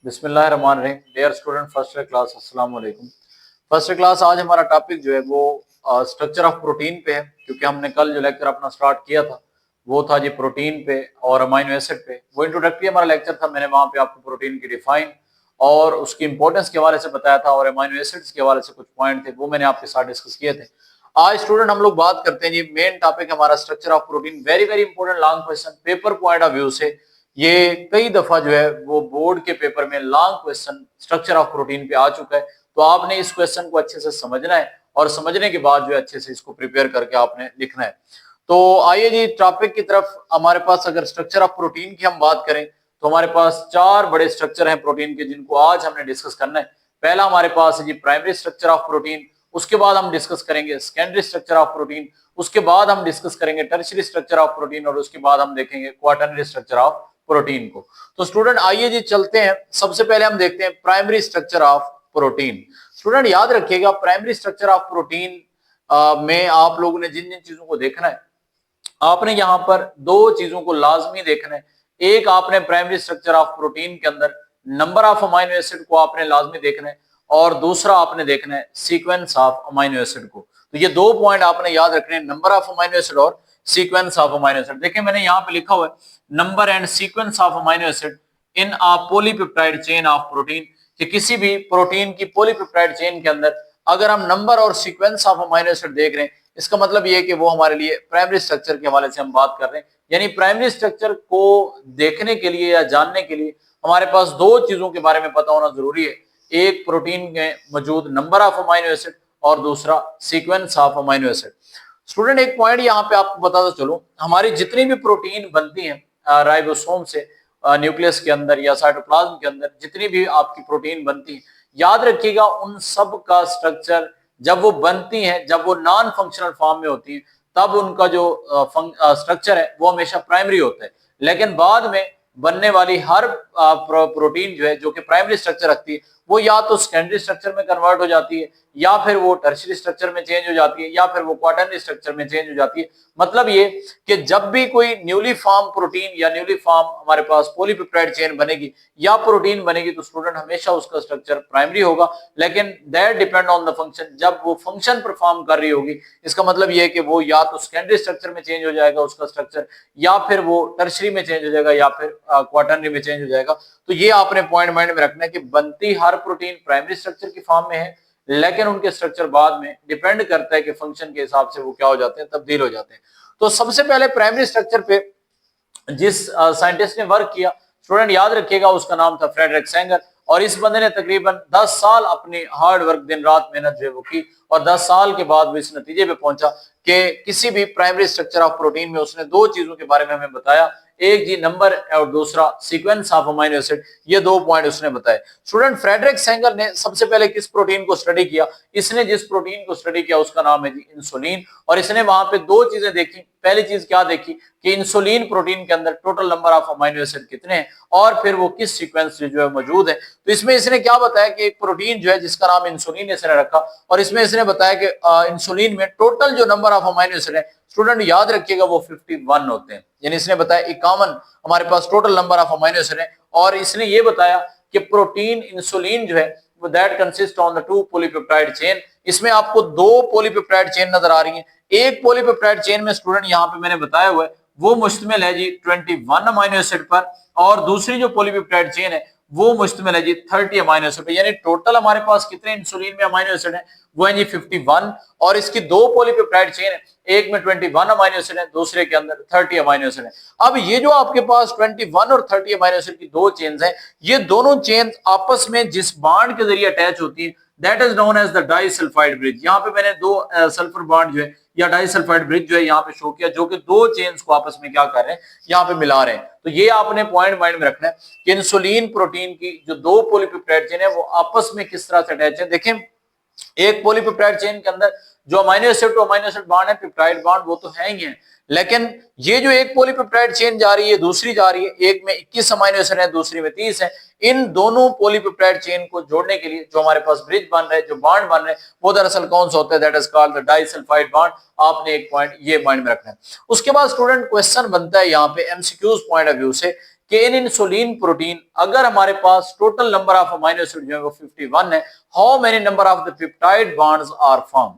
बिस्मिल्लाहिर्रहमानिर्रहीम। Dear student first year class, अस्सलाम वालेकुम। फर्स्ट ईयर क्लास, आज हमारा टॉपिक जो है वो स्ट्रक्चर ऑफ प्रोटीन पे है, क्योंकि हमने कल जो लेक्चर अपना स्टार्ट किया था वो था जी प्रोटीन पे और अमाइनो एसिड पे। वो इंट्रोडक्टरी हमारा लेक्चर था। मैंने वहां पे आपको प्रोटीन की डिफाइन और उसकी इंपॉर्टेंस के हवाले से बताया था और अमाइनो एसिड्स के हवाले से कुछ पॉइंट थे, वो मैंने आपके साथ डिस्कस किए थे। आज स्टूडेंट हम लोग बात करते हैं जी, मेन टॉपिक हमारा structure of protein. Very very important long question, paper point of view से ये कई दफा जो है वो बोर्ड के पेपर में long question structure of protein पे आ चुका है। तो आपने इस क्वेश्चन को अच्छे से समझना है और समझने के बाद जो है अच्छे से इसको प्रिपेयर करके आपने लिखना है। तो आइए जी टॉपिक की तरफ। हमारे पास अगर स्ट्रक्चर ऑफ प्रोटीन की हम बात करें तो हमारे पास चार बड़े स्ट्रक्चर हैं प्रोटीन के, जिनको आज हमने डिस्कस करना है। पहला हमारे पास है जी प्राइमरी स्ट्रक्चर ऑफ प्रोटीन, उसके बाद हम डिस्कस करेंगे सेकेंडरी स्ट्रक्चर ऑफ प्रोटीन, उसके बाद हम डिस्कस करेंगे टर्शियरी स्ट्रक्चर ऑफ प्रोटीन और उसके बाद हम देखेंगे क्वाटरनरी स्ट्रक्चर ऑफ प्रोटीन को। तो स्टूडेंट आइए जी चलते हैं। सबसे पहले हम देखते हैं primary structure of protein. Student याद रखिएगा, प्राइमरी स्ट्रक्चर ऑफ प्रोटीन में आप लोगों ने जिन जिन चीजों को देखना है, आपने यहां पर दो चीजों को लाजमी देखना है। एक, आपने प्राइमरी स्ट्रक्चर ऑफ प्रोटीन के अंदर नंबर ऑफ अमाइनो एसिड को आपने लाजमी देखना है और दूसरा आपने देखना है सीक्वेंस ऑफ अमाइनो एसिड को। तो ये दो पॉइंट आपने याद रखने हैं, नंबर ऑफ अमाइनो एसिड और सीक्वेंस ऑफ अमाइनो एसिड। देखिए मैंने यहाँ पे लिखा हुआ है number and sequence of amino acid in a polypeptide chain of protein, कि किसी भी प्रोटीन की पॉलीपेप्टाइड चेन के अंदर अगर हम नंबर और सीक्वेंस ऑफ अमाइनो एसिड देख रहे हैं, इसका मतलब ये है कि वो हमारे लिए प्राइमरी स्ट्रक्चर के हवाले से हम बात कर रहे हैं। यानी प्राइमरी स्ट्रक्चर को देखने के लिए या जानने के लिए हमारे पास दो चीजों के बारे में पता होना जरूरी है। एक, प्रोटीन में मौजूद नंबर ऑफ अमाइनो एसिड और दूसरा sequence of amino acid. Student एक पॉइंट यहाँ पे आपको बताता चलो, हमारी जितनी भी प्रोटीन बनती है राइबोसोम से न्यूक्लियस के अंदर या साइटोप्लाज्म के अंदर जितनी भी आपकी प्रोटीन बनती है, याद रखिएगा उन सब का स्ट्रक्चर जब वो बनती हैं, जब वो नॉन फंक्शनल फॉर्म में होती है, तब उनका जो स्ट्रक्चर है वो हमेशा प्राइमरी होता है। लेकिन बाद में बनने वाली हर प्रोटीन जो है जो कि प्राइमरी स्ट्रक्चर रखती है, वो या तो सेकेंडरी स्ट्रक्चर में कन्वर्ट हो जाती है, या फिर वो टर्शियरी स्ट्रक्चर में चेंज हो जाती है, या फिर वो क्वाटरनरी स्ट्रक्चर में चेंज हो जाती है। मतलब ये कि जब भी कोई न्यूली फॉर्म प्रोटीन या न्यूली फॉर्म हमारे पास पॉलीपेप्टाइड चेन बनेगी या प्रोटीन बनेगी, तो स्टूडेंट हमेशा उसका स्ट्रक्चर प्राइमरी होगा। लेकिन that depend on the function, जब वो फंक्शन परफॉर्म कर रही होगी, इसका मतलब ये है कि वो या तो सेकेंडरी स्ट्रक्चर में चेंज हो जाएगा उसका स्ट्रक्चर, या फिर वो टर्शियरी में चेंज हो जाएगा, या फिर क्वाटरनरी में चेंज हो जाएगा। तो ये आपने पॉइंट माइंड में रखना है कि बनती हर प्रोटीन प्राइमरी स्ट्रक्चर की फॉर्म में है, लेकिन उनके स्ट्रक्चर बाद में डिपेंड करता है कि फंक्शन के हिसाब से वो क्या हो जाते हैं, तब्दील हो जाते हैं। तो सबसे पहले प्राइमरी स्ट्रक्चर पे जिस साइंटिस्ट ने वर्क किया, स्टूडेंट याद रखिएगा, उसका नाम था फ्रेडरिक सेंगर। और इस बंदे ने तकरीबन 10 साल अपनी हार्ड वर्क, दिन रात मेहनत जो है वो की, और 10 साल के बाद वो इस नतीजे पे पहुंचा कि किसी भी प्राइमरी स्ट्रक्चर ऑफ प्रोटीन में उसने दो चीजों के बारे में हमें बताया। एक जी नंबर और दूसरा सीक्वेंस ऑफ अमाइनो एसिड। ये दो पॉइंट उसने बताए। स्टूडेंट फ्रेडरिक सेंगर ने सबसे पहले किस प्रोटीन को स्टडी किया? इसने जिस प्रोटीन को स्टडी किया उसका नाम है जी इंसुलिन। और इसने वहां पे दो चीजें देखी। पहली चीज क्या देखी कि इंसुलिन प्रोटीन के अंदर total number of amino acid कितने हैं और फिर वो किस सीक्वेंस से जो है मौजूद है। तो इसमें इसने क्या बताया कि एक प्रोटीन जो है जिसका नाम इंसुलिन इसने रखा, और इसमें इसने बताया कि इंसुलिन में टोटल जो नंबर ऑफ अमाइनो एसिड है, स्टूडेंट याद रखिएगा, वो 51 होते हैं। यानी इसने बताया 51 हमारे पास total number of amino acid है। और इसने ये बताया कि प्रोटीन इंसुलिन जो है that consist on the two polypeptide chain. इसमें आपको दो पॉलीपेप्टाइड चेन नजर आ रही हैं। एक पॉलीपेप्टाइड चेन में स्टूडेंट यहाँ पे मैंने बताया हुआ है वो मुश्तमिल है जी 21 अमाइनो एसिड पर, और दूसरी जो पॉलीपेप्टाइड चेन है वो मुश्तमिल है जी 30 अमाइनो एसिड पर। यानी टोटल हमारे पास कितने इंसुलिन में अमाइनो एसिड है? वो है जी 51। और इसकी दो पॉलीपेप्टाइड चेन है, एक में 21 अमाइनो एसिड है, दूसरे के अंदर 30 अमाइनो एसिड है। अब ये जो आपके पास 21 और 30 अमाइनो एसिड की दो चेन्स हैं, ये दोनों चेन आपस में जिस बॉन्ड के जरिए अटैच होती है, that is known as the disulphide bridge. यहाँ पे मैंने दो सल्फर बॉन्ड जो है या डाइसल्फाइड ब्रिज जो है यहाँ पे शो किया, जो कि दो चेन्स को आपस में क्या कर रहे हैं, यहाँ पे मिला रहे हैं। तो ये आपने पॉइंट माइंड में रखना है कि इंसुलिन प्रोटीन की जो दो पॉलीपेप्टाइड चेन है वो आपस में किस तरह से अटैच है। देखें, एक पॉलीपेप्टाइड चेन के अंदर जो amino acid two amino acid bond है, पेप्टाइड बॉन्ड, वो तो है ही है, लेकिन ये जो एक पॉलीपेप्टाइड चेन जा रही है, दूसरी जा रही है, एक में 21 अमाइनो एसिड है, दूसरी में 30 है। इन दोनों पॉलीपेप्टाइड चेन को जोड़ने के लिए जो हमारे पास ब्रिज बन रहे हैं, जो बॉन्ड बन रहे हैं, वो दरअसल कौन सा होता है? That is called the disulphide bond. आपने एक पॉइंट ये माइंड में रखना है। उसके बाद स्टूडेंट क्वेश्चन बनता है यहाँ पे एमसीक्यूज पॉइंट ऑफ व्यू से कि इन इंसुलिन प्रोटीन अगर हमारे पास total number of amino acid जो है वो 51 है, how many number of the peptide bonds are form.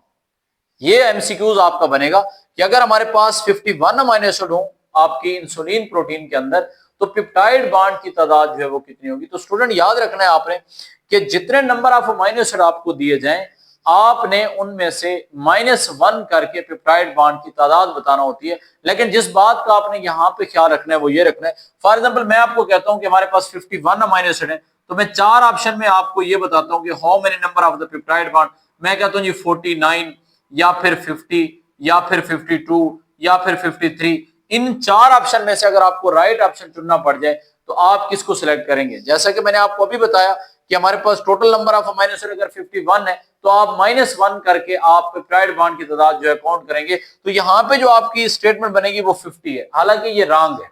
ये एमसीक्यूज आपका बनेगा कि अगर हमारे पास 51 अमीनो एसिड हो आपकी इंसुलिन प्रोटीन के अंदर, तो पेप्टाइड बॉन्ड की तादाद जो है वो कितनी होगी। तो स्टूडेंट याद रखना है आपने कि जितने नंबर ऑफ अमीनो एसिड आपको दिए जाएं, आपने उनमें से -1 करके पेप्टाइड बॉन्ड की तादाद बताना होती है। लेकिन जिस बात का आपने यहाँ पे ख्याल रखना है वो ये रखना है, फॉर एग्जांपल मैं आपको कहता हूं कि हमारे पास 51 अमीनो एसिड है, तो मैं 4 ऑप्शन में आपको ये बताता हूं कि how many number of the peptide bond. मैं कहता हूं जी 49 या फिर 50 या फिर 52 या फिर 53। इन 4 ऑप्शन में से अगर आपको राइट ऑप्शन चुनना पड़ जाए तो आप किसको सिलेक्ट करेंगे। जैसा कि मैंने आपको अभी बताया कि हमारे पास total number of amino acid अगर 51 है, तो आप -1 करके आप पेप्टाइड बॉन्ड की तादाद जो है काउंट करेंगे, तो यहां पे जो आपकी स्टेटमेंट बनेगी वो 50 है। हालांकि ये रॉन्ग है।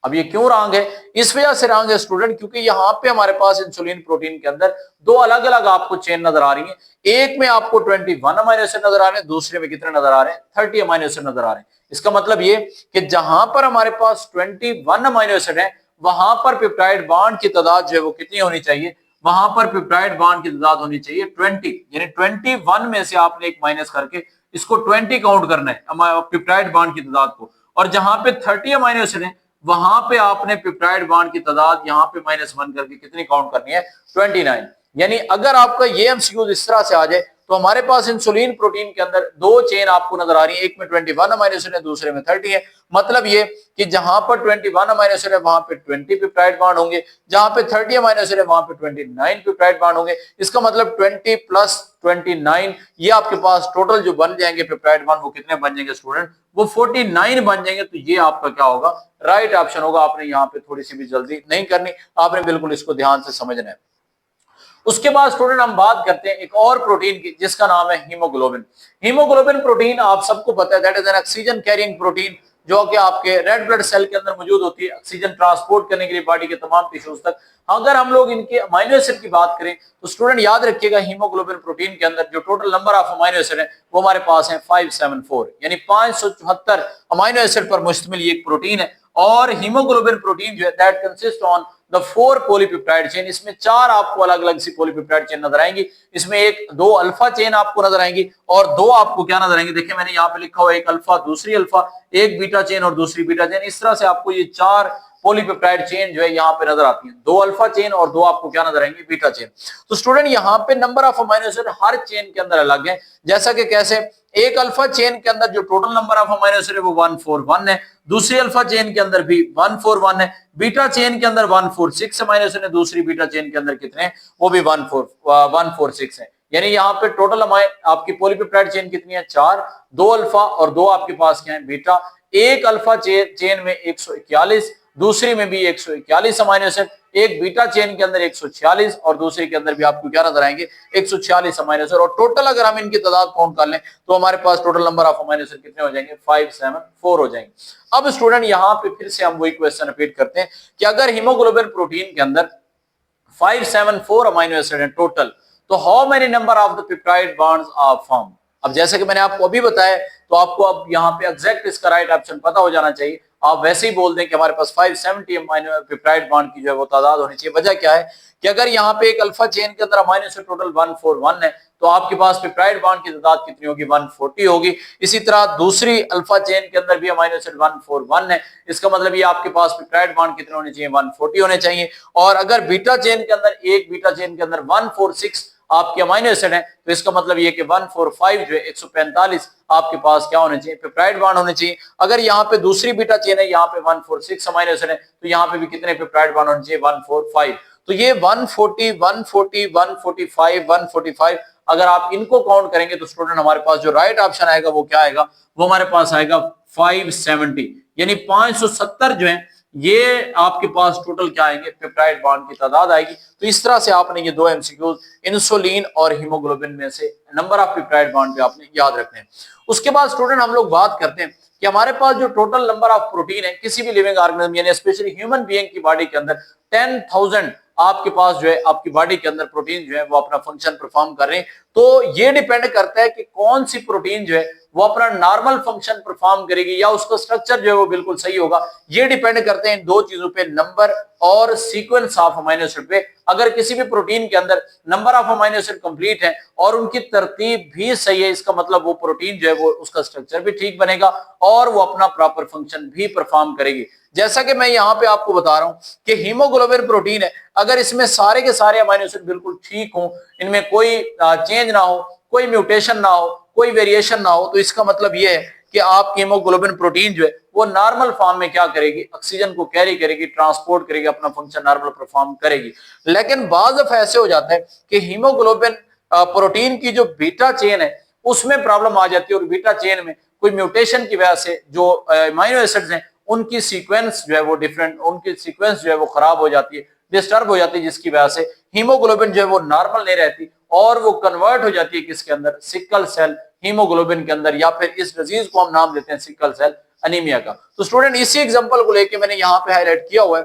अब ये क्यों रॉन्ग है? इस वजह से रॉन्ग है स्टूडेंट क्योंकि यहाँ पे हमारे पास इंसुलिन प्रोटीन के अंदर दो अलग अलग आपको चेन नजर आ रही है। एक में आपको 21 अमीनो एसिड नजर आ रहे हैं, दूसरे में कितने नजर आ रहे हैं? 30 अमीनो एसिड नजर आ रहे हैं। इसका मतलब ये कि जहां पर हमारे पास 21 अमीनो एसिड है, वहां पर पेप्टाइड बॉन्ड की तादाद जो है वो कितनी होनी चाहिए? वहां पर पेप्टाइड बॉन्ड की तादाद होनी चाहिए 20। यानी 21 में से आपने एक माइनस करके इसको 20 काउंट करना है पेप्टाइड बॉन्ड की तादाद को। और जहां पे 30 अमीनो एसिड है, वहां पे आपने पेप्टाइड बॉन्ड की तादाद यहाँ पे -1 करके कितनी काउंट करनी है? 29। यानी अगर आपका ये एमसीक्यू इस तरह से आ जाए तो हमारे पास इंसुलिन प्रोटीन के अंदर दो चेन आपको नजर आ रही है, एक में 21 अमीनो एसिड है, दूसरे में 30 है। मतलब ये कि जहां पर 21 अमीनो एसिड है वहां पे 20 पेप्टाइड बॉन्ड होंगे, जहां पे 30 अमीनो एसिड है वहां पे 29 पेप्टाइड बॉन्ड होंगे। इसका मतलब 20 + 29 ये आपके पास टोटल जो बन जाएंगे पेप्टाइड बॉन्ड वो कितने बन जाएंगे स्टूडेंट? वो 49 बन जाएंगे। तो ये आपका क्या होगा? राइट ऑप्शन होगा। आपने यहाँ पे थोड़ी सी भी जल्दी नहीं करनी, आपने बिल्कुल इसको ध्यान से समझना है। उसके बाद स्टूडेंट हम बात करते हैं एक और प्रोटीन की जिसका नाम है हीमोग्लोबिन। हीमोग्लोबिन प्रोटीन आप सबको पता है that is an oxygen carrying protein जो कि आपके रेड ब्लड सेल के अंदर मौजूद होती है ऑक्सीजन ट्रांसपोर्ट करने के लिए बॉडी के तमाम टिश्यूज तक। अगर हम लोग इनके अमीनो एसिड की बात करें तो स्टूडेंट याद रखिएगा हीमोग्लोबिन प्रोटीन के अंदर जो total number of amino acid है वो हमारे पास है 574, यानी 574 अमीनो एसिड पर मुश्तमिल ये एक प्रोटीन है। और हीमोग्लोबिन प्रोटीन जो है that consist on the 4 polypeptide chain. इसमें 4 आपको अलग अलग सी पॉलीपेप्टाइड चेन नजर आएंगी। इसमें एक 2 अल्फा चेन आपको नजर आएंगी और 2 आपको क्या नजर आएंगी? देखिए मैंने यहाँ पे लिखा हुआ एक अल्फा, दूसरी अल्फा, एक बीटा चेन और दूसरी बीटा चेन। इस तरह से आपको ये 4 पॉलीपेप्टाइड चेन जो है यहाँ पे नजर आती है। 2 अल्फा चेन और 2 आपको क्या नजर आएंगी? Beta chain. तो स्टूडेंट यहाँ पे number of amino acid her chain के अंदर अलग है। जैसा कि कैसे? एक अल्फा चेन के अंदर जो total number of amino acid है वो 141 है, दूसरी अल्फा चेन के अंदर भी 141 है, बीटा चेन के अंदर 146 अमीनो एसिड है, दूसरी बीटा चेन के अंदर कितने हैं? वो भी 146 है। यानी यहाँ पे टोटल आपकी पॉलीपेप्टाइड चेन कितनी है? 4, 2 अल्फा और 2 आपके पास क्या है? बीटा। एक अल्फा चेन में 141, दूसरी में भी 141 अमीनो एसिड, एक बीटा चेन के अंदर 146 और दूसरे के अंदर भी आपको क्या नजर आएंगे? 146 अमीनो एसिड। और टोटल अगर हम इनकी तादाद काउंट कर लें तो हमारे पास total number of amino acid कितने हो जाएंगे? 574 हो जाएंगे। अब स्टूडेंट यहाँ पे फिर से हम वही क्वेश्चन रिपीट करते हैं कि अगर हीमोग्लोबिन प्रोटीन के अंदर 574 अमीनो एसिड है टोटल, तो how many number of the peptide bonds are form. अब जैसे कि मैंने आपको अभी बताया तो आपको अब यहाँ पे एग्जैक्ट इसका राइट ऑप्शन पता हो जाना चाहिए। आप वैसे ही बोल दें कि हमारे पास 570 अमीनो पेप्टाइड बॉन्ड की जो है वो तादाद होनी चाहिए। वजह क्या है कि अगर यहाँ पे एक अल्फा चेन के अंदर अमीनो एसिड टोटल 141 है तो आपके पास पेप्टाइड बॉन्ड की तादाद कितनी होगी? 140 होगी। इसी तरह दूसरी अल्फा चेन के अंदर भी अमीनो एसिड 141 है। इसका मतलब ये आपके पास पेप्टाइड बॉन्ड कितने होने चाहिए? 140 होने चाहिए। और अगर बीटा चेन के अंदर, एक बीटा चेन के अंदर 146 आपके अमीनो एसिड है तो इसका मतलब ये कि 145 जो है 145 आपके पास क्या होने चाहिए? पेप्टाइड बॉन्ड होने चाहिए। अगर यहाँ पे दूसरी बीटा चेन है, यहाँ पे 146 अमीनो एसिड है तो यहाँ पे भी कितने पेप्टाइड बॉन्ड होने चाहिए? 145। तो ये 140, 140, 145, 145 अगर आप इनको काउंट करेंगे तो स्टूडेंट हमारे पास जो राइट ऑप्शन आएगा वो क्या आएगा? वो हमारे पास आएगा 570, यानी 570 जो है ये आपके पास टोटल क्या आएंगे? पेप्टाइड बॉन्ड की तादाद आएगी। तो इस तरह से आपने ये दो एमसीक्यूज इंसुलिन और हीमोग्लोबिन में से नंबर ऑफ पेप्टाइड बॉन्ड पे आपने याद रखने हैं। उसके बाद स्टूडेंट हम लोग बात करते हैं कि हमारे पास जो टोटल नंबर ऑफ प्रोटीन है किसी भी लिविंग ऑर्गेनिज्म यानी स्पेशली ह्यूमन बीइंग की बॉडी के अंदर 10,000 आपके पास जो है आपकी बॉडी के अंदर प्रोटीन जो है वो अपना फंक्शन परफॉर्म कर रहे हैं। तो ये डिपेंड करता है कि कौन सी प्रोटीन जो है वो अपना नॉर्मल फंक्शन परफॉर्म करेगी या उसका स्ट्रक्चर जो है वो बिल्कुल सही होगा। ये डिपेंड करते हैं इन दो चीजों पे, नंबर और सीक्वेंस ऑफ अमीनो एसिड पे। अगर किसी भी प्रोटीन के अंदर number of amino acid complete है और उनकी तरतीब भी सही है, इसका मतलब वो प्रोटीन जो है वो उसका स्ट्रक्चर भी ठीक बनेगा और वो अपना प्रॉपर फंक्शन भी परफॉर्म करेगी। जैसा कि मैं यहाँ पे आपको बता रहा हूं कि हीमोग्लोबिन प्रोटीन है, अगर इसमें सारे के सारे अमीनो एसिड बिल्कुल ठीक हो, इनमें कोई चेंज ना हो, कोई म्यूटेशन ना हो, कोई वेरिएशन ना हो, तो इसका मतलब यह है कि आपकी हीमोग्लोबिन प्रोटीन जो है वो नॉर्मल फॉर्म में क्या करेगी, ऑक्सीजन को कैरी करेगी, ट्रांसपोर्ट करेगी, अपना फंक्शन नॉर्मल परफॉर्म करेगी। लेकिन बाज़ दफा ऐसे हो जाता है कि हीमोग्लोबिन प्रोटीन की जो बीटा चेन है उसमें प्रॉब्लम आ जाती है और बीटा चेन में कोई म्यूटेशन की वजह से जो अमीनो एसिड्स हैं उनकी सीक्वेंस जो है वो डिफरेंट, उनकी सीक्वेंस जो है वो खराब हो जाती है, डिस्टर्ब हो जाती है, जिसकी वजह से हीमोग्लोबिन जो है वो नॉर्मल नहीं रहती और वो कन्वर्ट हो जाती है किसके अंदर, सिकल सेल हीमोग्लोबिन के अंदर, या फिर इस डिजीज को हम नाम देते हैं सिकल सेल एनीमिया का। तो स्टूडेंट इसी एग्जांपल को लेके मैंने यहाँ पे हाईलाइट किया हुआ है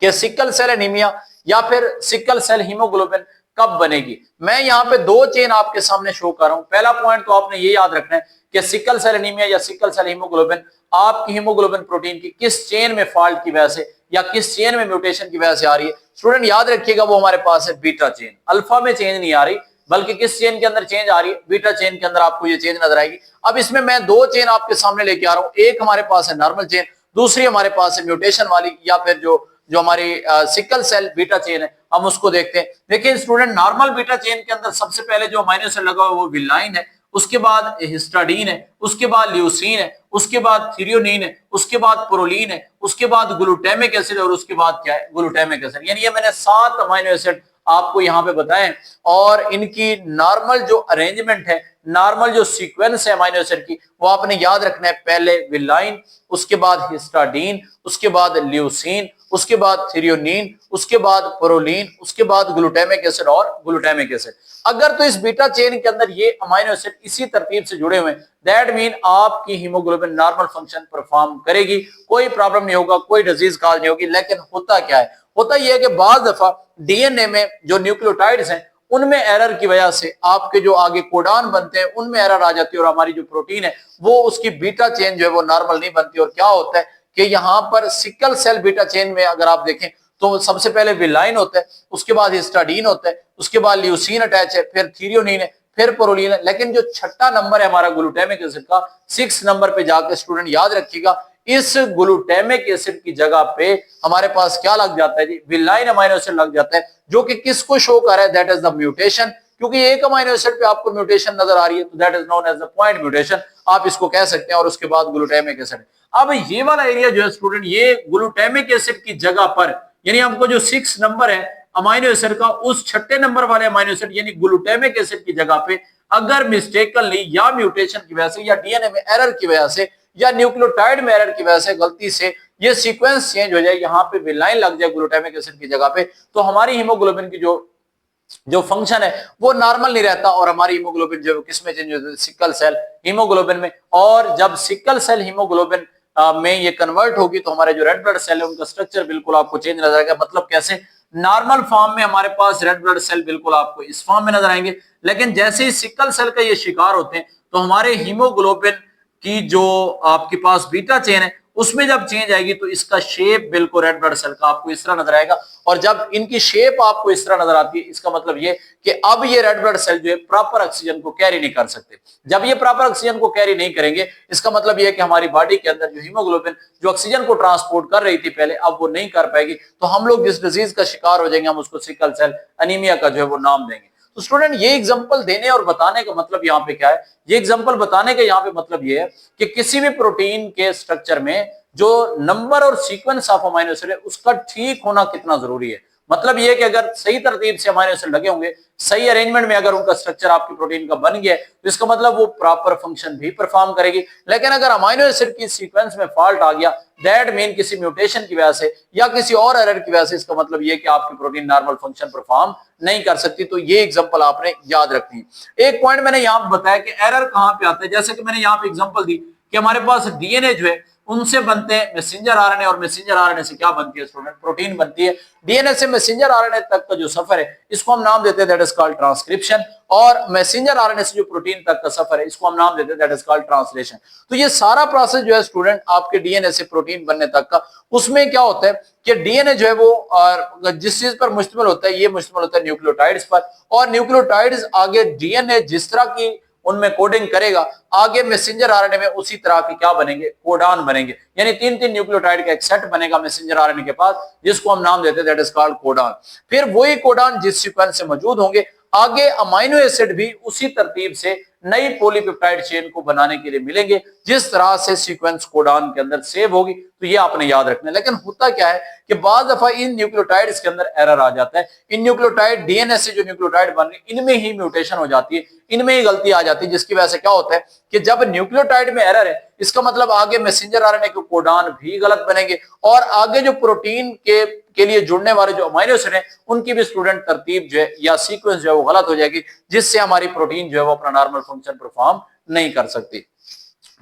कि सिकल सेल एनीमिया या फिर सिकल सेल हीमोग्लोबिन कब बनेगी। मैं यहाँ पे दो चेन आपके सामने शो कर रहा हूं। पहला पॉइंट तो आपने ये याद रखना है कि सिकल सेल एनीमिया या सिकल सेल हीमोग्लोबिन आपकी हीमोग्लोबिन प्रोटीन की किस चेन में फॉल्ट की वजह से या किस चेन में म्यूटेशन की वजह से आ रही है। स्टूडेंट याद रखिएगा वो हमारे पास है बीटा चेन, अल्फा में चेंज नहीं आ रही, बल्कि किस चेन के अंदर चेंज आ रही है, बीटा चेन के अंदर आपको ये चेंज नजर आएगी। अब इसमें मैं दो चेन आपके सामने लेके आ रहा हूं, एक हमारे पास है नॉर्मल चेन, दूसरी हमारे पास है म्यूटेशन वाली या फिर जो हमारी सिकल सेल बीटा चेन है, हम उसको देखते हैं। देखिए स्टूडेंट, नॉर्मल बीटा चेन के अंदर सबसे पहले जो अमीनो एसिड लगा हुआ है वो विलाइन है, उसके बाद हिस्टाडीन है, उसके बाद ल्यूसीन है, उसके बाद थ्रियोनिन है, उसके बाद प्रोलीन है, उसके बाद ग्लूटामिक एसिड और उसके बाद क्या है, ग्लूटामिक एसिड। यानी ये मैंने 7 अमीनो एसिड आपको यहाँ पे बताए और इनकी नॉर्मल जो अरेंजमेंट है, नॉर्मल जो सीक्वेंस है अमीनो एसिड की, वो आपने याद रखना है। पहले विलाइन, उसके बाद हिस्टाडीन, उसके बाद ल्यूसीन, उसके बाद थ्रियोनिन, उसके बाद प्रोलीन, उसके बाद ग्लूटामिक एसिड और ग्लूटामिक एसिड। अगर तो इस बीटा चेन के अंदर ये अमीनो एसिड इसी तरतीब से जुड़े हुए हैं, दैट मीन आपकी हीमोग्लोबिन नॉर्मल फंक्शन परफॉर्म करेगी, कोई प्रॉब्लम नहीं होगा, कोई डिजीज कॉज नहीं होगी। लेकिन होता क्या है, होता यह है कि बाज दफा डीएनए में जो न्यूक्लियोटाइड्स हैं उनमें एरर की वजह से आपके जो आगे कोडान बनते हैं उनमें एरर आ जाती है और हमारी जो प्रोटीन है वो उसकी बीटा चेन जो है वो नॉर्मल नहीं बनती। और क्या होता है कि यहाँ पर सिकल सेल बीटा चेन में अगर आप देखें तो सबसे पहले विलाइन होता है, उसके बाद हिस्टाडीन होता है, उसके बाद ल्यूसीन अटैच है, फिर थ्रियोनिन है, फिर प्रोलीन है। लेकिन जो छठा नंबर है हमारा ग्लूटामिक एसिड का, 6 नंबर पे जाकर स्टूडेंट याद रखिएगा, इस ग्लूटामिक एसिड की जगह पे हमारे पास क्या लग जाता है जी, विलाइन अमीनो एसिड लग जाता है, जो कि किसको शो कर रहा है, दैट इज द म्यूटेशन। क्योंकि एक अमीनो एसिड पे आपको म्यूटेशन नजर आ रही है तो that is known as the point mutation, आप इसको कह सकते हैं। और उसके बाद ग्लूटामिक एसिड। अब ये वाला एरिया जो है स्टूडेंट, ये ग्लूटामिक एसिड की जगह पर, यानी आपको जो 6 नंबर है अमीनो एसिड का, उस छठे नंबर वाले अमीनो एसिड यानी ग्लूटामिक एसिड की जगह पे अगर मिस्टेकनली या म्यूटेशन की वजह से या डीएनए में एरर की वजह से या न्यूक्लियोटाइड में एरर की वजह से गलती से ये सीक्वेंस चेंज हो जाए, यहाँ पे विलाइन लग जाए ग्लूटामिक एसिड की जगह पे, तो हमारी हीमोग्लोबिन की जो फंक्शन है वो नॉर्मल नहीं रहता और हमारी हीमोग्लोबिन जो किस में चेंज होती है, सिकल सेल हीमोग्लोबिन में। और जब सिकल सेल हीमोग्लोबिन में ये कन्वर्ट होगी तो हमारे जो रेड ब्लड सेल है उनका स्ट्रक्चर बिल्कुल आपको चेंज नजर आएगा। मतलब कैसे, नॉर्मल फॉर्म में हमारे पास रेड ब्लड सेल बिल्कुल आपको इस फॉर्म में नजर आएंगे, लेकिन जैसे ही सिकल सेल का ये शिकार होते हैं तो हमारे हीमोग्लोबिन की जो आपके पास बीटा चेन है उसमें जब चेंज आएगी तो इसका शेप बिल्कुल रेड ब्लड सेल का आपको इस तरह नजर आएगा। और जब इनकी शेप आपको इस तरह नजर आती है, इसका मतलब ये कि अब ये रेड ब्लड सेल जो है प्रॉपर ऑक्सीजन को कैरी नहीं कर सकते। जब ये प्रॉपर ऑक्सीजन को कैरी नहीं करेंगे, इसका मतलब ये है कि हमारी बॉडी के अंदर जो हीमोग्लोबिन जो ऑक्सीजन को ट्रांसपोर्ट कर रही थी पहले, अब वो नहीं कर पाएगी, तो हम लोग जिस डिजीज का शिकार हो जाएंगे हम उसको सिकल सेल एनीमिया का जो है वो नाम देंगे। तो स्टूडेंट, ये एग्जांपल देने और बताने का मतलब यहाँ पे क्या है, ये एग्जांपल बताने का यहाँ पे मतलब ये है कि किसी भी प्रोटीन के स्ट्रक्चर में जो नंबर और सीक्वेंस ऑफ अमीनो एसिड है उसका ठीक होना कितना जरूरी है। मतलब ये कि अगर सही तरतीब से अमीनो एसिड लगे होंगे, सही अरेंजमेंट में अगर उनका स्ट्रक्चर आपकी प्रोटीन का बन गया है तो इसका मतलब वो प्रॉपर फंक्शन भी परफॉर्म करेगी। लेकिन अगर अमीनो एसिड की सीक्वेंस में फॉल्ट आ गया, दैट मीन किसी म्यूटेशन की वजह से या किसी और एरर की वजह से, इसका मतलब ये कि आपकी प्रोटीन नॉर्मल फंक्शन परफॉर्म नहीं कर सकती। तो ये एग्जांपल आपने याद रखनी है। एक पॉइंट मैंने यहाँ बताया कि एरर कहाँ पे आता है, जैसे कि मैंने यहाँ पे एग्जांपल दी कि हमारे पास डीएनए जो है उनसे बनते हैं मैसेंजर आरएनए, और मैसेंजर आरएनए से क्या बनती है स्टूडेंट? प्रोटीन बनती है। डीएनए से मैसेंजर आरएनए तक का जो सफर है इसको हम नाम देते हैं दैट इज कॉल्ड ट्रांसक्रिप्शन, और मैसेंजर आरएनए से जो प्रोटीन तक का सफर है इसको हम नाम देते हैं दैट इज कॉल्ड ट्रांसलेशन। तो ये सारा प्रोसेस जो है स्टूडेंट आपके डीएनए से प्रोटीन बनने तक का, उसमें क्या होता है कि डीएनए जो है वो जिस चीज पर मुश्तमिल होता है, ये मुश्तमिल होता है न्यूक्लियोटाइड्स पर, और न्यूक्लियोटाइड्स आगे डीएनए जिस तरह की उनमें कोडिंग करेगा, आगे मैसेंजर आरएनए में उसी तरह के क्या बनेंगे? कोडान बनेंगे। यानी 3-3 न्यूक्लियोटाइड का एक सेट बनेगा मैसेंजर आरएनए के पास, जिसको हम नाम देते हैं दैट इज कॉल्ड कोडान। फिर वही कोडान जिस सीक्वेंस से मौजूद होंगे, आगे अमाइनो एसिड भी उसी तरतीब से नई पॉलीपेप्टाइड चेन को बनाने के लिए मिलेंगे, जिस तरह से सीक्वेंस कोडान के अंदर सेव होगी। तो ये आपने याद रखना है। लेकिन होता क्या है कि बाज दफा इन न्यूक्लियोटाइड्स के अंदर एरर आ जाता है। इन न्यूक्लियोटाइड डीएनए से जो न्यूक्लियोटाइड बन रही है इनमें ही म्यूटेशन हो जाती है, इनमें ही गलती आ जाती है, जिसकी वजह से क्या होता है कि जब न्यूक्लियोटाइड में एरर है, इसका मतलब आगे मैसेंजर आरएनए के कोडान भी गलत बनेंगे, और आगे जो प्रोटीन के लिए जुड़ने वाले जो अमीनो एसिड हैं उनकी भी स्टूडेंट तरतीब जो है या सीक्वेंस जो है वो गलत हो जाएगी, जिससे हमारी प्रोटीन जो है वो अपना नॉर्मल फंक्शन परफॉर्म नहीं कर सकती।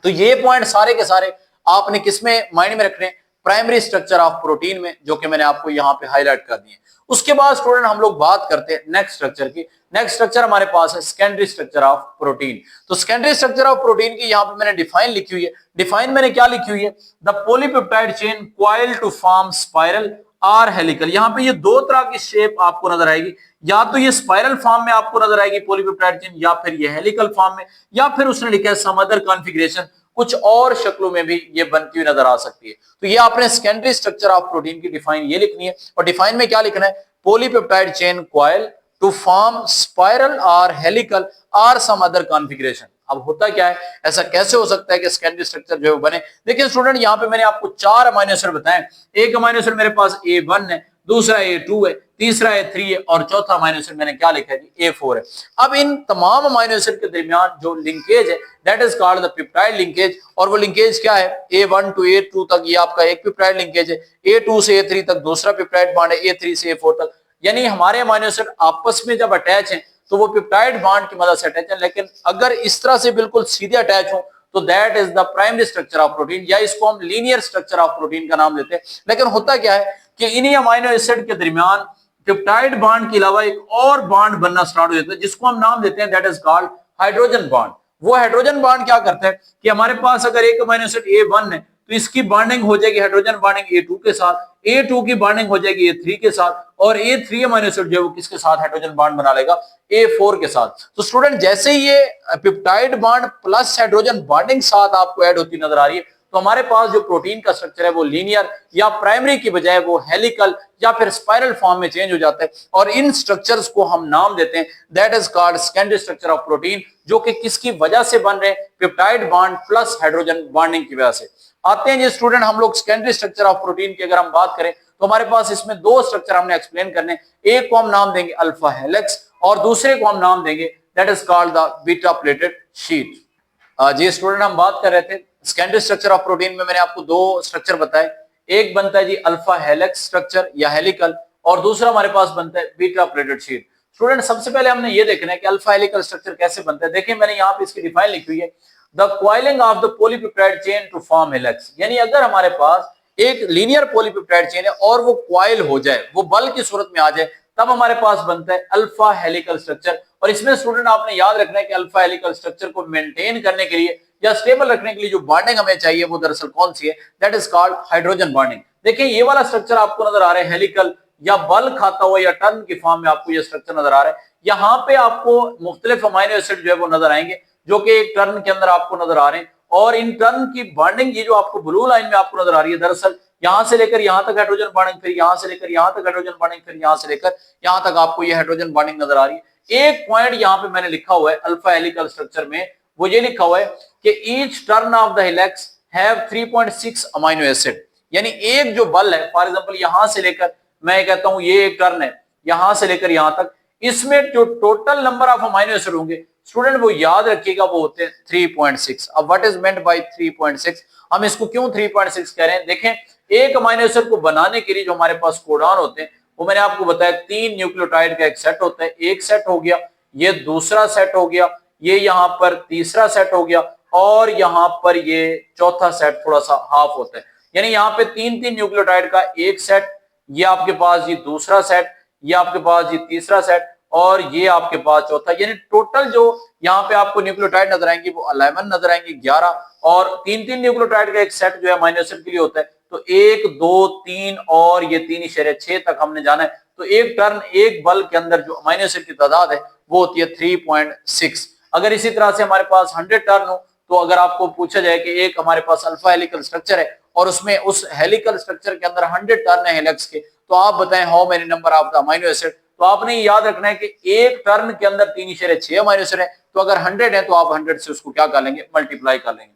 तो ये पॉइंट सारे के सारे आपने किसमें माइंड में रखने? प्राइमरी स्ट्रक्चर ऑफ प्रोटीन में, जो कि मैंने आपको यहाँ पे हाईलाइट कर दिए। उसके बाद स्टूडेंट हम लोग बात करते हैं नेक्स्ट स्ट्रक्चर की। नेक्स्ट स्ट्रक्चर हमारे पास है सेकेंडरी स्ट्रक्चर ऑफ प्रोटीन। तो सेकेंडरी स्ट्रक्चर ऑफ प्रोटीन की यहाँ पे मैंने डिफाइन लिखी हुई है। डिफाइन मैंने क्या लिखी हुई है? The polypeptide chain coil to form spiral or helical. यहाँ पे ये दो तरह की शेप आपको नजर आएगी, या तो ये स्पाइरल फॉर्म में आपको नजर आएगी पॉलीपेप्टाइड चेन, या फिर ये हेलिकल फॉर्म में, या फिर उसने लिखा है सम अदर कॉन्फ़िगरेशन, कुछ और शक्लों में भी ये बनती हुई नजर आ सकती है। तो ये आपने सेकेंडरी स्ट्रक्चर ऑफ प्रोटीन की डिफाइन ये लिखनी है, और डिफाइन में क्या लिखना है? Polypeptide chain coil to form spiral और हेलिकल और सम अदर कॉन्फ़िगरेशन। अब होता क्या है, ऐसा कैसे हो सकता है कि सेकेंडरी स्ट्रक्चर जो है वो बने? देखिए स्टूडेंट, यहाँ पे मैंने आपको 4 अमीनो एसिड बताए। एक अमीनो एसिड मेरे पास A1 है, दूसरा A2 है, तीसरा A3 है, और चौथा अमीनो एसिड मैंने क्या लिखा है जी? A4 है। अब इन तमाम अमीनो एसिड के दरमियान जो लिंकेज है that is called the peptide linkage, और वो लिंकेज क्या है? A1 टू A2 तक ये आपका एक पेप्टाइड लिंकेज है, A2 से A3 तक दूसरा पेप्टाइड बॉन्ड है, A3 से A4 तक। यानी हमारे अमीनो एसिड आपस में जब अटैच हैं तो वो पेप्टाइड बॉन्ड की मदद से अटैच है, लेकिन अगर इस तरह से बिल्कुल सीधे अटैच हो तो that is the primary structure of protein, या इसको हम लीनियर स्ट्रक्चर ऑफ प्रोटीन का नाम देते हैं। लेकिन होता क्या है कि इन्हीं अमीनो एसिड के दरमियान पेप्टाइड बॉन्ड के अलावा एक और बॉन्ड बनना स्टार्ट हो जाता है, जिसको हम नाम देते हैं that is called hydrogen bond. वो हाइड्रोजन बॉन्ड क्या करता है कि हमारे पास अगर एक अमीनो एसिड A1 है तो इसकी बॉन्डिंग हो जाएगी हाइड्रोजन बॉन्डिंग A2 के साथ, A2 की बॉन्डिंग हो जाएगी A3 के साथ, और A3 अमीनो एसिड जो है वो किसके साथ हाइड्रोजन बॉन्ड बना लेगा? A4 के साथ। तो स्टूडेंट, जैसे ही ये peptide bond plus hydrogen bonding साथ आपको ऐड होती नजर आ रही है, तो हमारे पास जो प्रोटीन का स्ट्रक्चर है वो लीनियर या प्राइमरी की बजाय वो हेलिकल या फिर स्पाइरल फॉर्म में चेंज हो जाता है, और इन स्ट्रक्चर्स को हम नाम देते हैं that is called secondary structure of protein, जो कि किसकी वजह से बन रहे हैं? Peptide bond plus hydrogen bonding की वजह से। आते हैं जी स्टूडेंट, हम लोग सेकेंडरी स्ट्रक्चर ऑफ प्रोटीन की अगर हम बात करें तो हमारे पास इसमें दो स्ट्रक्चर हमने एक्सप्लेन करने। एक को हम नाम देंगे अल्फा हेलिक्स, और दूसरे को हम नाम देंगे that is called the beta pleated sheet. जी स्टूडेंट, हम बात कर रहे थे सेकेंडरी स्ट्रक्चर ऑफ प्रोटीन में मैंने आपको दो स्ट्रक्चर बताए। एक बनता है जी अल्फा हेलिक्स स्ट्रक्चर या हेलिकल, और दूसरा हमारे पास बनता है बीटा प्लेटेड शीट। स्टूडेंट, सबसे पहले हमने ये देखना है कि अल्फा हेलिकल स्ट्रक्चर कैसे बनता है। देखिए मैंने यहाँ पे इसकी डिफाइन लिखी हुई है, the coiling of the polypeptide chain to form helix. यानी अगर हमारे पास एक लीनियर पॉलीपेप्टाइड चेन है और वो कॉइल हो जाए, वो बल की सूरत में आ जाए, तब हमारे पास बनता है अल्फा हेलिकल स्ट्रक्चर। और इसमें स्टूडेंट आपने याद रखना है कि अल्फा हेलिकल स्ट्रक्चर को मेंटेन करने के लिए या स्टेबल रखने के लिए जो बॉन्डिंग हमें चाहिए वो दरअसल कौन सी है? That is called hydrogen bonding. देखिए ये वाला स्ट्रक्चर आपको नजर आ रहा है हेलिकल, या बल खाता हुआ या टर्न की फॉर्म में आपको ये स्ट्रक्चर नजर आ रहा है। यहाँ पे आपको मुख्तलिफ अमीनो एसिड जो है वो नजर आएंगे, जो कि एक टर्न के अंदर आपको नजर आ रहे हैं, और इन टर्न की बॉन्डिंग ये जो आपको ब्लू लाइन में आपको नजर आ रही है, दरअसल यहां से लेकर यहां तक हाइड्रोजन बॉन्डिंग, फिर यहां से लेकर यहां तक हाइड्रोजन बॉन्डिंग, फिर यहां से लेकर यहां तक आपको ये हाइड्रोजन बॉन्डिंग नजर आ रही है। एक पॉइंट यहाँ पे मैंने लिखा हुआ है अल्फा हेलिकल स्ट्रक्चर में, वो ये लिखा हुआ है कि each turn off the helix have 3.6 amino acid. यानी एक जो बल है, फॉर एग्जांपल यहां से लेकर मैं कहता हूं ये एक टर्न है, यहां से लेकर यहां तक, इसमें जो total number of amino acid होंगे स्टूडेंट वो याद रखिएगा वो होते हैं 3.6। अब व्हाट इज मेंट बाय 3.6? हम इसको क्यों 3.6 कह रहे हैं? देखें एक अमीनो एसिड को बनाने के लिए जो हमारे पास कोडॉन होते हैं वो मैंने आपको बताया 3 न्यूक्लियोटाइड का एक सेट होता है। एक सेट हो गया, ये दूसरा सेट हो गया, ये यहाँ पर तीसरा सेट हो गया, और यहाँ पर ये चौथा सेट थोड़ा सा हाफ होता है, यानी यहाँ पे तीन तीन न्यूक्लियोटाइड का एक सेट, ये आपके पास ये दूसरा सेट, ये आपके पास ये तीसरा सेट और ये आपके पास चौथा, यानी टोटल जो यहाँ पे आपको न्यूक्लियोटाइड नजर आएंगे वो 11 नजर आएंगे, 11, और तीन तीन न्यूक्लियोटाइड का एक सेट जो है अमीनो एसिड के लिए होता है। तो 1 2 3 और ये 3.6 तक हमने जाना है। तो एक टर्न एक बल के अंदर जो अमीनो एसिड की तादाद है वो होती है 3.6। अगर इसी तरह से हमारे पास 100 टर्न हो, तो अगर आपको पूछा जाए कि एक हमारे पास अल्फा हेलिकल स्ट्रक्चर है और उसमें उस हेलिकल स्ट्रक्चर के अंदर 100 टर्न है हेलिक्स के, तो आप बताएं how many number of the amino acid. तो आपने याद रखना है कि एक टर्न के अंदर 3.6 अमीनो एसिड है, तो अगर 100 है तो आप 100 से उसको क्या कर लेंगे, मल्टीप्लाई कर लेंगे।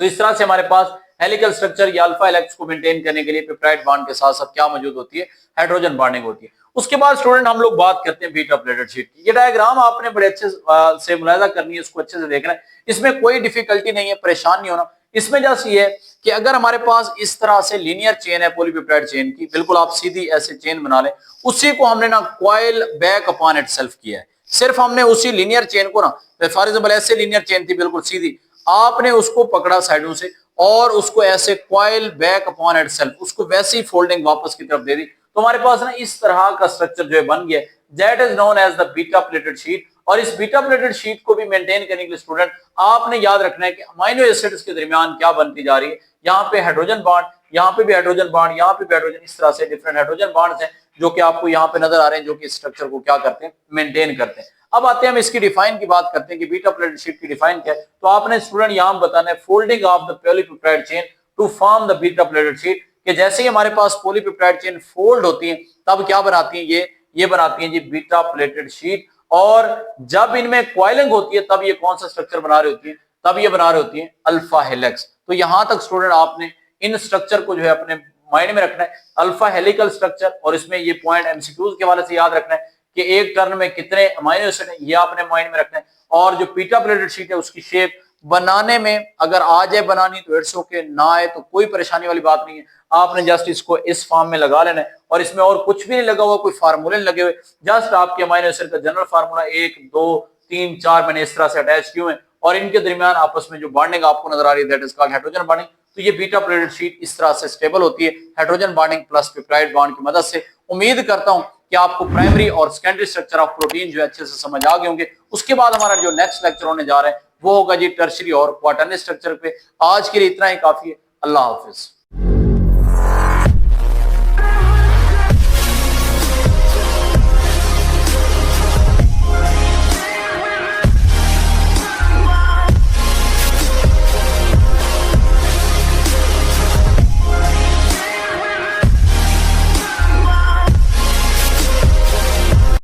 तो इस तरह से हमारे पास हेलिकल स्ट्रक्चर या अल्फा हेलिक्स को मेंटेन करने के लिए पेप्टाइड बॉन्ड के साथ साथ क्या मौजूद होती है, हाइड्रोजन बॉन्डिंग होती है। उसके बाद स्टूडेंट हम लोग बात करते हैं बीटा प्लेटेड शीट की। ये डायग्राम आपने बड़े अच्छे से मुलाहिजा करनी है, इसको अच्छे से देखना है, इसमें कोई डिफिकल्टी नहीं है, परेशान नहीं होना। इसमें जस्ट ये है कि अगर हमारे पास इस तरह से लीनियर चेन है पॉलीपेप्टाइड चेन की, बिल्कुल आप सीधी ऐसे चेन बना लें, उसी को हमने ना कॉइल बैक अपॉन इटसेल्फ किया है। सिर्फ हमने उसी लीनियर चेन को ना, फॉर एग्जांपल ऐसे लीनियर चेन थी बिल्कुल सीधी, आपने उसको पकड़ा साइडों से और उसको ऐसे कॉइल बैक अपॉन इटसेल्फ, उसको वैसे ही फोल्डिंग वापस की तरफ दे दी, तो हमारे पास ना इस तरह का स्ट्रक्चर जो है बन गया, that is known as the beta pleated sheet. और इस बीटा प्लेटेड शीट को भी मेंटेन करने के लिए स्टूडेंट आपने याद रखना है कि अमीनो एसिड्स के दरमियान क्या बनती जा रही है। यहाँ पे हाइड्रोजन बॉन्ड, यहाँ पे भी हाइड्रोजन बॉन्ड, यहाँ पे भी हाइड्रोजन, इस तरह से डिफरेंट हाइड्रोजन बॉन्ड्स हैं जो कि आपको यहाँ पे नजर आ रहे हैं, जो कि स्ट्रक्चर को क्या करते हैं, मेंटेन करते हैं। अब आते हैं हम इसकी डिफाइन की बात करते हैं कि बीटा प्लेटेड शीट की डिफाइन क्या है। तो आपने स्टूडेंट यहाँ बताना है folding of the polypeptide chain to form the beta pleated sheet, कि जैसे ही हमारे पास पॉलीपेप्टाइड चेन फोल्ड होती है तब क्या बनाती है, ये बनाती है जी बीटा प्लेटेड शीट। और जब इनमें कॉइलिंग होती है तब ये कौन सा स्ट्रक्चर बना रही होती है, तब ये बना रही होती है अल्फा हेलिक्स। तो यहां तक स्टूडेंट आपने इन स्ट्रक्चर को जो है अपने माइंड में रखना है, अल्फा हेलिकल स्ट्रक्चर, और इसमें ये पॉइंट एमसीक्यूज के हवाले से याद रखना है कि एक टर्न में कितने अमीनो एसिड है, ये आपने माइंड में रखना है। और जो बीटा प्लेटेड शीट है उसकी शेप बनाने में अगर आ जाए बनानी तो इट्स ओके, ना आए तो कोई परेशानी वाली बात नहीं है, आपने जस्ट इसको इस फॉर्म में लगा लेना है। और इसमें और कुछ भी नहीं लगा हुआ, कोई फार्मूले नहीं लगे हुए, जस्ट आपके अमीनो एसिड का जनरल फार्मूला 1 2 3 4 मैंने इस तरह से अटैच किए हैं, और इनके दरमियान आपस में जो बॉन्डिंग आपको नजर आ रही है that is called hydrogen bonding. तो ये बीटा प्लेटेड शीट इस तरह से स्टेबल होती है hydrogen bonding plus peptide bond की मदद से। उम्मीद करता हूं कि आपको प्राइमरी और सेकेंडरी स्ट्रक्चर ऑफ प्रोटीन जो है अच्छे से समझ आ गए होंगे। उसके बाद हमारा जो नेक्स्ट लेक्चर होने जा रहा है वो होगा जी टर्शियरी और क्वाटरनरी स्ट्रक्चर पे। आज के लिए इतना ही काफी है। अल्लाह हाफिज।